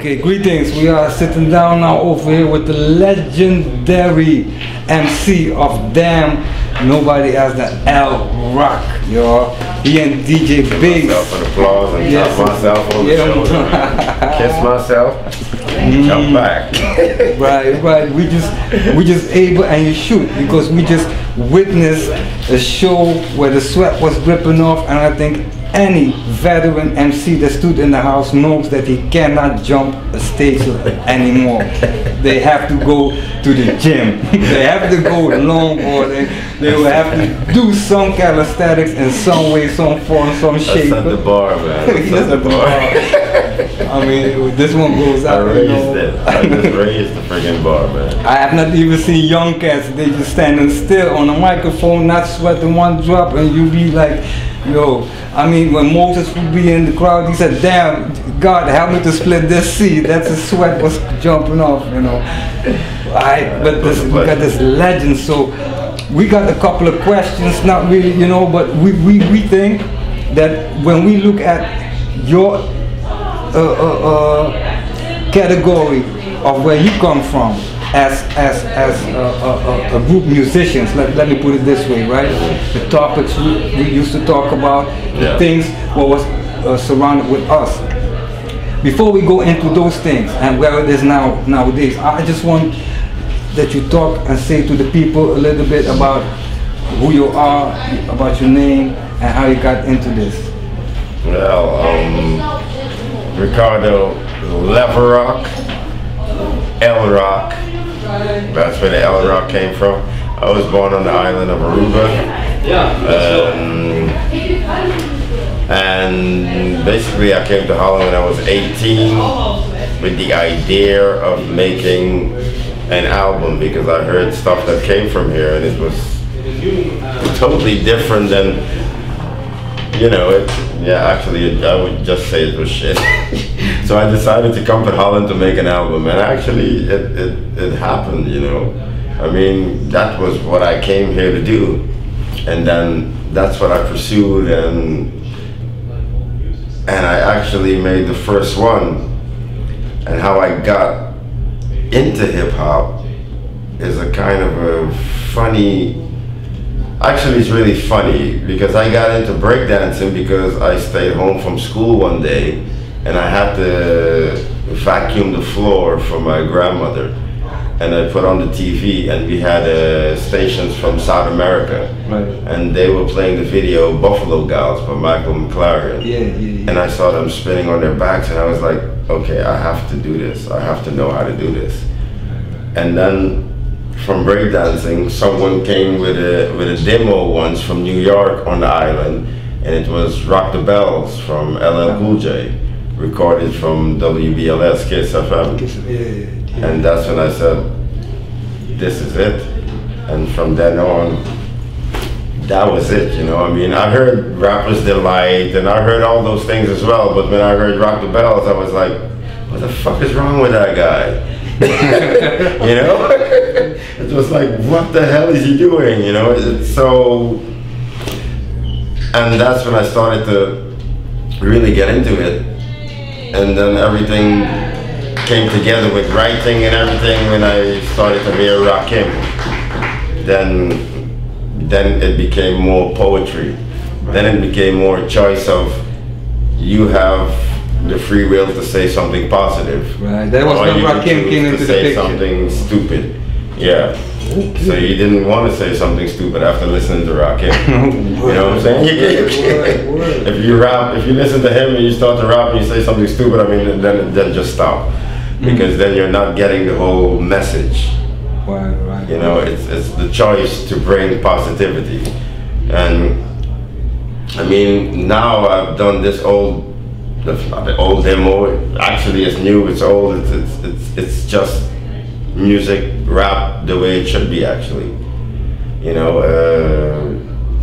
Okay, greetings. We are sitting down now over here with the legendary MC of Damn Nobody Has the L Rock, yo. He and DJ Biggs. Myself an applause and tap myself on the shoulder. Kiss myself. Jump back. Right. We just able, and you shoot, because we just witnessed a show where the sweat was dripping off, and I think any veteran MC that stood in the house knows that he cannot jump a stage anymore. They have to go to the gym. They have to go longboarding. They will have to do some calisthenics in some way, some form, some shape. That's at the bar, man. That's at the bar. I mean, this one goes out. I just raised the friggin' bar, man. I have not even seen young cats. They just standing still on the microphone, not sweating one drop, and you be like, yo. I mean, when Moses would be in the crowd, he said, damn, God, help me to split this seed. That's his sweat was jumping off, you know. But we got this legend, so we got a couple of questions, not really, you know, but we think that when we look at your category of where you come from, as a group musicians, let me put it this way, right? The topics we used to talk about, the things what was surrounded with us. Before we go into those things and where it is nowadays, I just want that you talk and say to the people a little bit about who you are, about your name, and how you got into this. Well, Ricardo Leverock, L Rock. That's where the L Rock came from. I was born on the island of Aruba. And basically I came to Holland when I was 18 with the idea of making an album, because I heard stuff that came from here and it was totally different than, you know, actually I would just say it was shit. So I decided to come to Holland to make an album, and actually it happened, you know. I mean, that was what I came here to do, and then that's what I pursued, and I actually made the first one. And how I got into hip-hop is a kind of a funny, actually it's really funny, because I got into breakdancing because I stayed home from school one day and I had to vacuum the floor for my grandmother, and I put on the TV, and we had stations from South America, and they were playing the video Buffalo Gals by Michael McLaren. And I saw them spinning on their backs, and I was like, okay, I have to do this. I have to know how to do this. And then from breakdancing, someone came with a demo once from New York on the island, and it was Rock the Bells from LL Cool J, recorded from WBLS Kiss FM. And that's when I said, this is it. And from then on, that was it, you know. I mean, I heard Rapper's Delight and I heard all those things as well, but when I heard Rock the Bells, I was like, what the fuck is wrong with that guy? You know? It was like, what the hell is he doing, you know? It's so, and that's when I started to really get into it. And then everything came together with writing and everything when I started to hear Rakim. Then it became more poetry. Then it became more a choice of, you have the free will to say something positive. Right, that was when Rakim came into the picture. Something stupid. Yeah. Okay. So you didn't want to say something stupid after listening to Rakim. You know what I'm saying? If you rap, if you listen to him and you start to rap and you say something stupid, I mean, then just stop. Because then you're not getting the whole message. Right. You know, it's the choice to bring positivity. And I mean, now I've done this old, the old demo. Actually, it's new. It's old. It's just music, rap the way it should be. Actually, you know,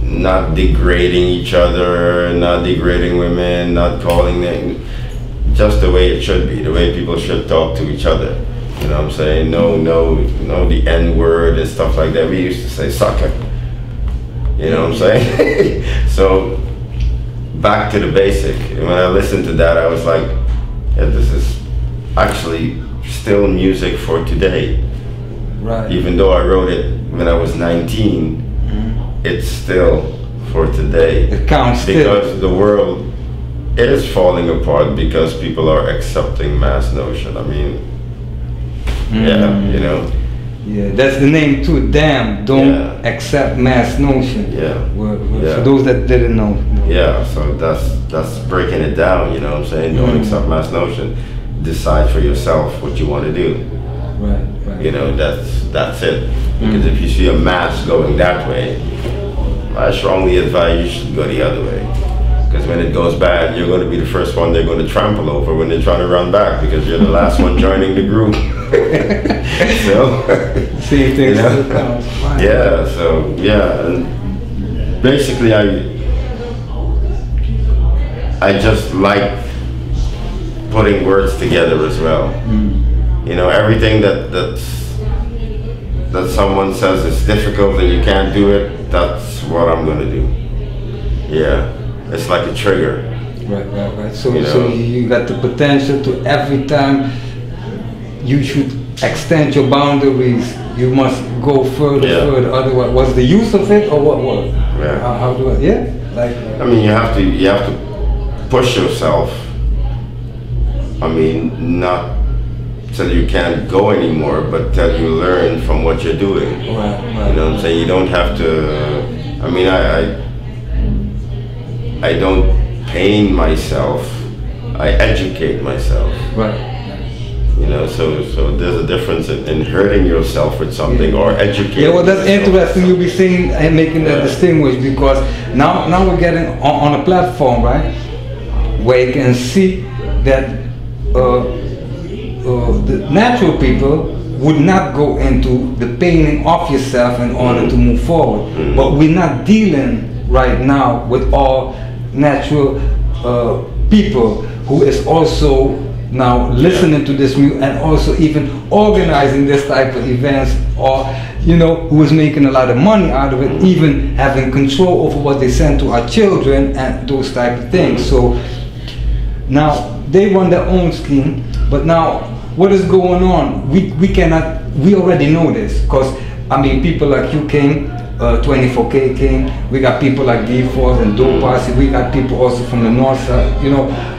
not degrading each other, not degrading women, not calling them. Just the way it should be, the way people should talk to each other. You know what I'm saying? No, the N-word and stuff like that. We used to say sucker. You know what I'm saying? So, back to the basic. And when I listened to that, I was like, yeah, actually still music for today. Right. Even though I wrote it when I was 19, it's still for today. It counts because still. The world is falling apart because people are accepting mass notion. I mean, yeah, you know. Yeah, that's the name too. Damn, don't accept mass notion. Yeah. For those that didn't know. Yeah, so that's breaking it down. You know what I'm saying? Don't accept mass notion. Decide for yourself what you want to do. Right. You know, that's it. Because if you see a mass going that way, I strongly advise you should go the other way. Because when it goes bad, you're going to be the first one they're going to trample over when they're trying to run back, because you're the last one joining the group. So, same thing. You know? Yeah. So yeah, and basically, I just like putting words together as well. You know, everything that someone says is difficult and you can't do it, that's what I'm gonna do. Yeah, it's like a trigger. Right. So you got the potential to, every time you should extend your boundaries, you must go further. Otherwise, what's the use of it, or what? Yeah. How do I? Yeah. Like. I mean, you have to push yourself. I mean, not till you can't go anymore, but till you learn from what you're doing. Right. You know what I'm saying? You don't have to. I mean, I don't pain myself. I educate myself. Right. You know, so there's a difference in hurting yourself with something or educating. Yeah, well, that's interesting. You be saying and making that distinguish, because now we're getting on a platform, right, where you can see that the natural people would not go into the painting of yourself in order to move forward. But we're not dealing right now with all natural people who is also now listening to this music and also even organizing this type of events, or who is making a lot of money out of it, even having control over what they send to our children and those type of things. So now they run their own scheme, but now what is going on? We already know this, because I mean, people like you came, 24K came, we got people like D4 and Dope Posse, we got people also from the north side,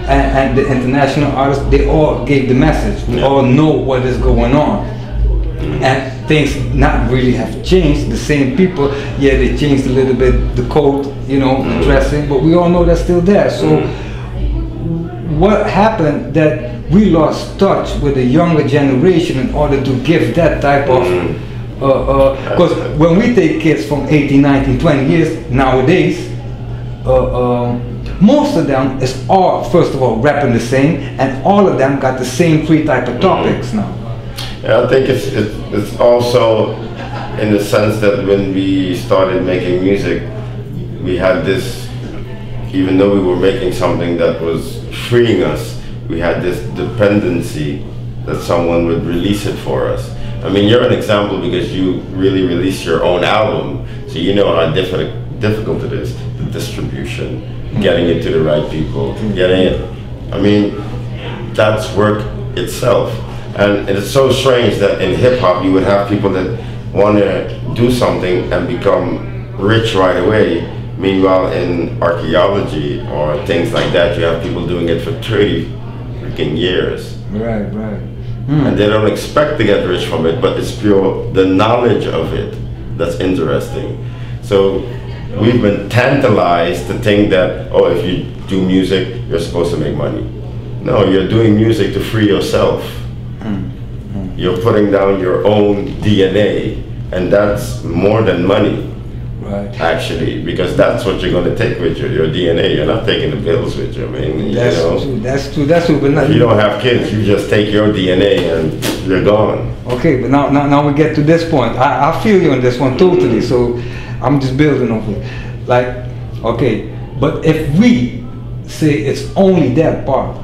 and the international artists, they all gave the message. We all know what is going on. And things not really have changed. The same people, they changed a little bit the coat, the dressing, but we all know that's still there. So what happened that we lost touch with the younger generation in order to give that type of because when we take kids from 18, 19, 20 years nowadays, most of them is all, first of all, rapping the same, and all of them got the same three type of topics now. Yeah, I think it's also in the sense that when we started making music, we had this, even though we were making something that was freeing us, we had this dependency that someone would release it for us. I mean, you're an example because you really released your own album, so you know how difficult it is, the distribution, getting it to the right people, getting it. I mean, that's work itself. And it's so strange that in hip-hop you would have people that want to do something and become rich right away. Meanwhile, in archaeology or things like that, you have people doing it for 30 freaking years. Right. And they don't expect to get rich from it, but it's pure the knowledge of it that's interesting. So we've been tantalized to think that, oh, if you do music, you're supposed to make money. No, you're doing music to free yourself. You're putting down your own DNA, and that's more than money. Right. Actually, because that's what you're going to take with you, your DNA. You're not taking the bills with you. I mean, That's true. That's true. But if you don't have kids, you just take your DNA and you're gone. Okay, but now we get to this point. I feel you on this one totally. So I'm just building off it. Like, okay, but if we say it's only that part,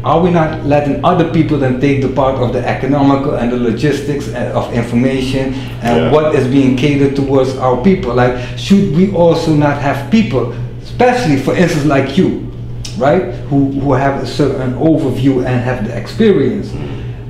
are we not letting other people then take the part of the economical and the logistics of information and what is being catered towards our people? Like, should we also not have people, especially for instance like you, right? Who have a certain overview and have the experience.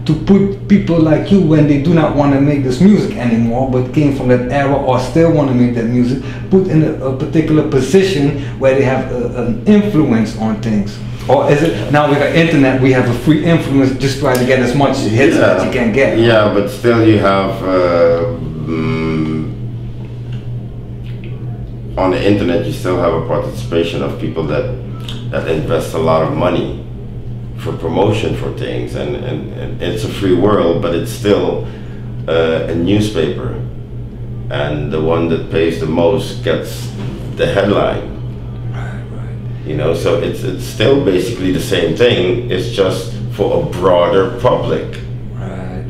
To put people like you, when they do not want to make this music anymore, but came from that era or still want to make that music, put in a particular position where they have an influence on things. Or is it now with the internet we have a free influence, just try to get as much hits as you can get? Yeah, but still you have on the internet you still have a participation of people that invest a lot of money for promotion for things, and it's a free world, but it's still a newspaper, and the one that pays the most gets the headline. You know, so it's still basically the same thing. It's just for a broader public.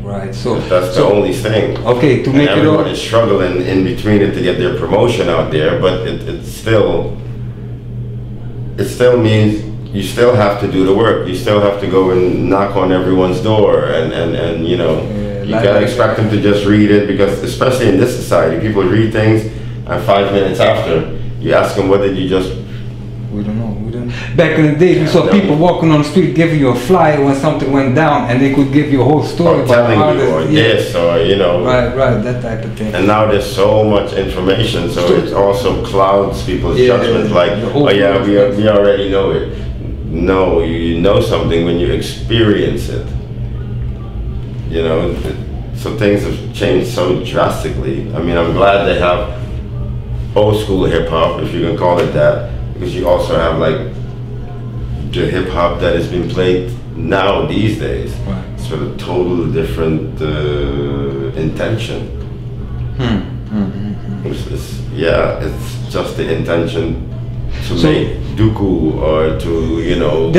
Right. So that's the only thing. Okay, to make everyone is struggling in between it to get their promotion out there, but it still means you still have to do the work. You still have to go and knock on everyone's door, and you know, you can't expect them to just read it, because especially in this society, people read things, and 5 minutes after you ask them, what did you just? We don't know. Back in the day, we saw people walking on the street giving you a flyer when something went down, and they could give you a whole story or about telling you, or this, or you know. Right, that type of thing. And now there's so much information, so it also clouds people's judgment. Like, oh yeah, we already know it. No, you know something when you experience it. You know, so things have changed so drastically. I mean, I'm glad they have old school hip hop, if you can call it that, because you also have like the hip hop that is being played now these days. Right. It's with a totally different intention. It's just the intention to make duku, or to, you know,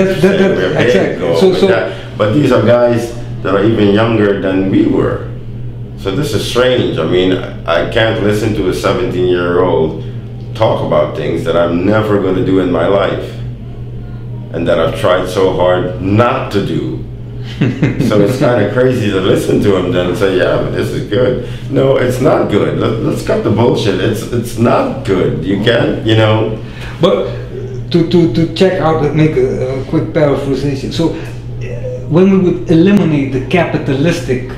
but these are guys that are even younger than we were. So this is strange. I mean, I can't listen to a 17-year-old talk about things that I'm never going to do in my life, and that I've tried so hard not to do. So it's kind of crazy to listen to him then and say, yeah, but this is good. No, it's not good. Let's cut the bullshit. It's not good. You can't, you know. But to check out, make a quick paraphrasation. So when we would eliminate the capitalistic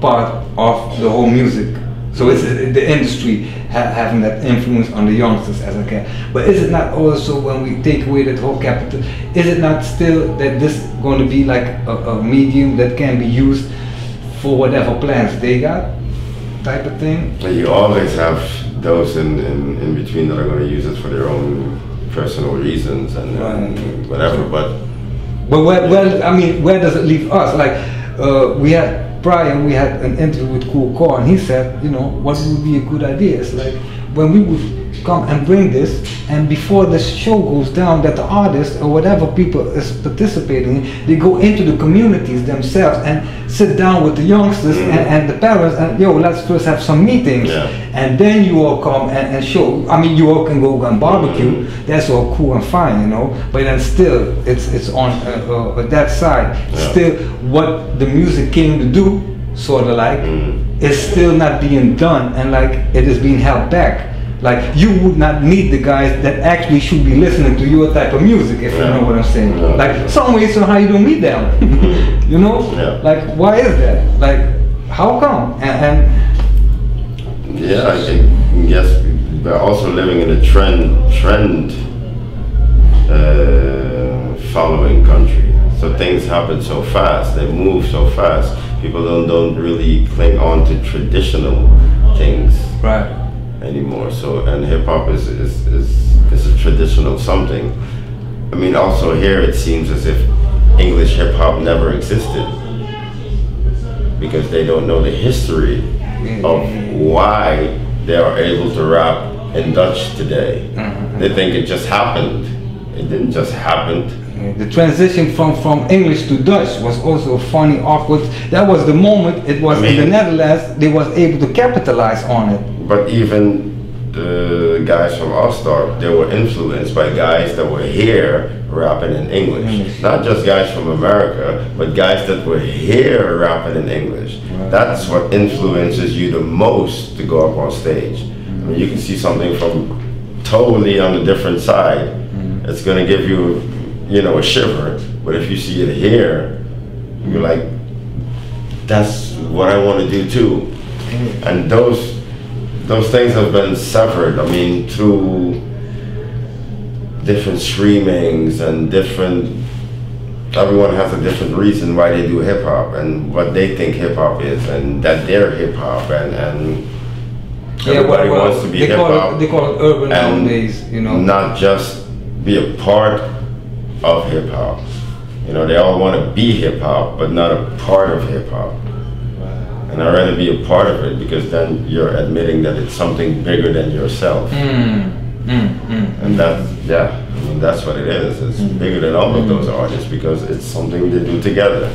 part of the whole music, so it's the industry having that influence on the youngsters as I can. But is it not also, when we take away that whole capital, is it not still that this is going to be like a medium that can be used for whatever plans they got, type of thing? You always have those in between that are going to use it for their own personal reasons and whatever. But well, I mean, where does it leave us? Like we had an interview with Cool Core, and he said, you know, what would be a good idea? It's like when we would come and bring this, and before the show goes down, that the artist or whatever people is participating in, they go into the communities themselves and sit down with the youngsters and the parents, and let's first have some meetings, and then you all come and show. I mean, you all can go and barbecue, that's all cool and fine, you know, but then still it's on that side. Still what the music came to do, sort of like, is still not being done, and like it is being held back. Like, you would not meet the guys that actually should be listening to your type of music, if you know what I'm saying. Like, some ways somehow you don't meet them. You know? Like, why is that? Like, how come? And yeah, I think, yes, we're also living in a trend following country. So things happen so fast, they move so fast. People don't really cling on to traditional things. Right. Anymore. So, and hip hop is a traditional something. I mean, also here it seems as if English hip hop never existed, because they don't know the history of why they are able to rap in Dutch today. They think it just happened. It didn't just happen. The transition from English to Dutch was also funny, awkward. That was the moment it was in the Netherlands, they was able to capitalize on it. But even the guys from All Star, they were influenced by guys that were here rapping in English. Not just guys from America, but guys that were here rapping in English. That's what influences you the most to go up on stage. I mean, you can see something from totally on a different side. It's going to give you you know, a shiver. But if you see it here, you're like, that's what I want to do too. And those things have been severed. I mean, through different streamings and everyone has a different reason why they do hip hop and what they think hip hop is, and that they're hip hop, and everybody wants to be hip hop. They call it urban nowadays, you know. Not just be a part of hip hop. You know, they all want to be hip hop, but not a part of hip hop. And I'd rather be a part of it, because then you're admitting that it's something bigger than yourself. And that's what it is. It's bigger than all of those artists, because it's something they do together.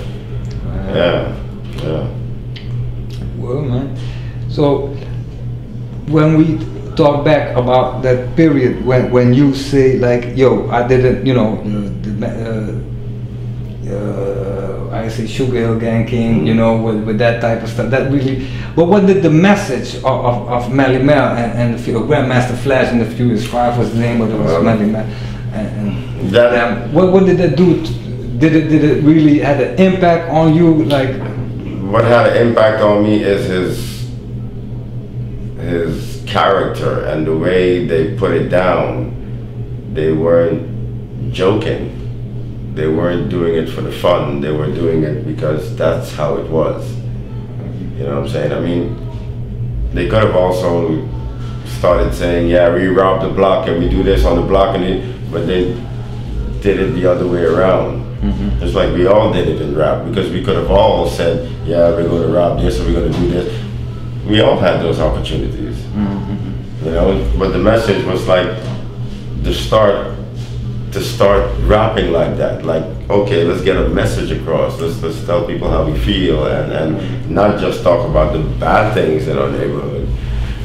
Yeah. Well, man. So when we talk back about that period when you say like, yo, I didn't, you know, I say Sugar Hill Gang came, you know, with that type of stuff. That really. But what did the message of Melly Mel and the Grandmaster Flash and the Furious Five was the name, but it was Melly Mel. And what did that do? Did it really had an impact on you? Like, what had an impact on me is his character and the way they put it down. They weren't joking. They weren't doing it for the fun. They were doing it because that's how it was. You know what I'm saying? I mean, they could have also started saying, yeah, we robbed the block and we do this on the block, but they did it the other way around. It's like we all did it in rap, because we could have all said, yeah, we're going to rob this or we're going to do this. We all had those opportunities. You know, but the message was like to start rapping like that, like, okay, let's get a message across, let's tell people how we feel, and not just talk about the bad things in our neighborhood.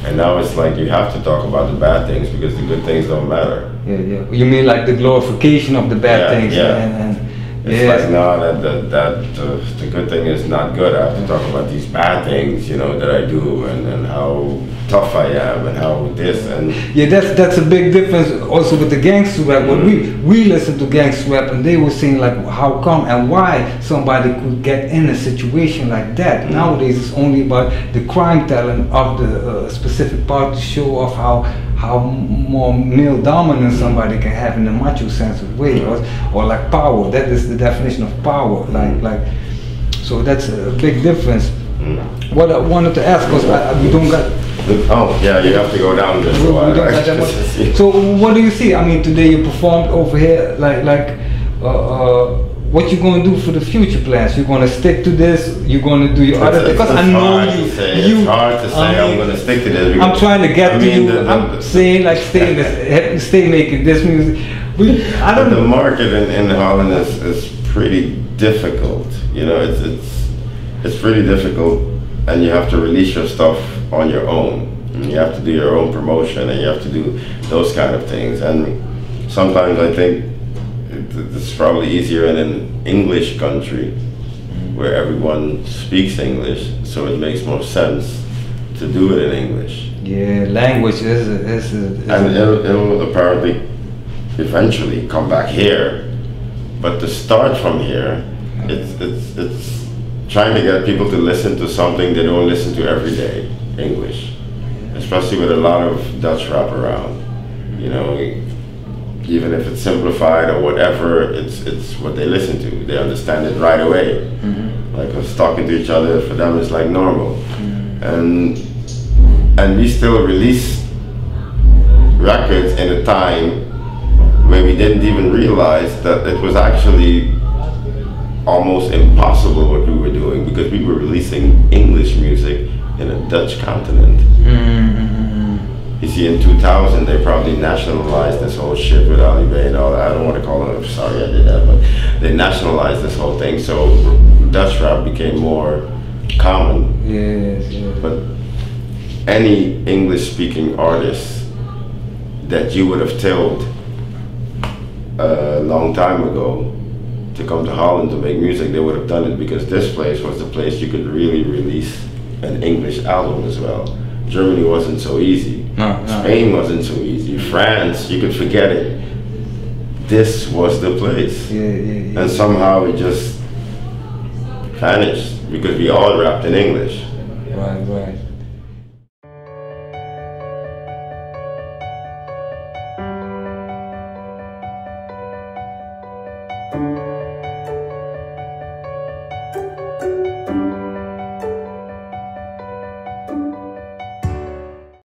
And now it's like you have to talk about the bad things, because the good things don't matter. Yeah. You mean like the glorification of the bad things? Yeah. It's like, no, the good thing is not good. I have to talk about these bad things, you know, that I do, and how tough I am, and how this and that's a big difference also with the gangster rap. When we listened to gangster rap, and they were saying like, how come and why somebody could get in a situation like that. Nowadays it's only about the crime talent of the specific part to show off how more male dominant somebody can have in a macho sense of way, or like power. That is the definition of power. Like so that's a big difference. What I wanted to ask was, we don't got. Oh yeah, you have to go down this. So what do you see? I mean, today you performed over here. What you going to do for the future plans? You're going to stick to this? You're going to do your other? Because I know you. It's hard to say. I'm going to stick to this. I'm trying to get to you. I'm saying like stay making this music. I don't know. The market in Holland is pretty difficult. You know, it's pretty difficult, and you have to release your stuff on your own. And you have to do your own promotion, and you have to do those kind of things. And sometimes I think it's probably easier in an English country where everyone speaks English, so it makes more sense to do it in English. Yeah, language is and it'll apparently eventually come back here, but to start from here, it's trying to get people to listen to something they don't listen to every day, English, especially with a lot of Dutch rap around. You know, even if it's simplified or whatever, it's what they listen to. They understand it right away. Like us talking to each other, for them it's like normal. And we still release records in a time where we didn't even realize that it was actually almost impossible what we were doing, because we were releasing English music in a Dutch continent. You see, in 2000, they probably nationalized this whole shit with Ali Bay and all that. I don't want to call them, sorry I did that, but they nationalized this whole thing, so Dutch rap became more common. Yes. But any English-speaking artist that you would have told a long time ago to come to Holland to make music, they would have done it, because this place was the place you could really release an English album as well. Germany wasn't so easy. No. Spain wasn't so easy. France, you could forget it. this was the place. Yeah. And somehow it just vanished because we all rapped in English. Right.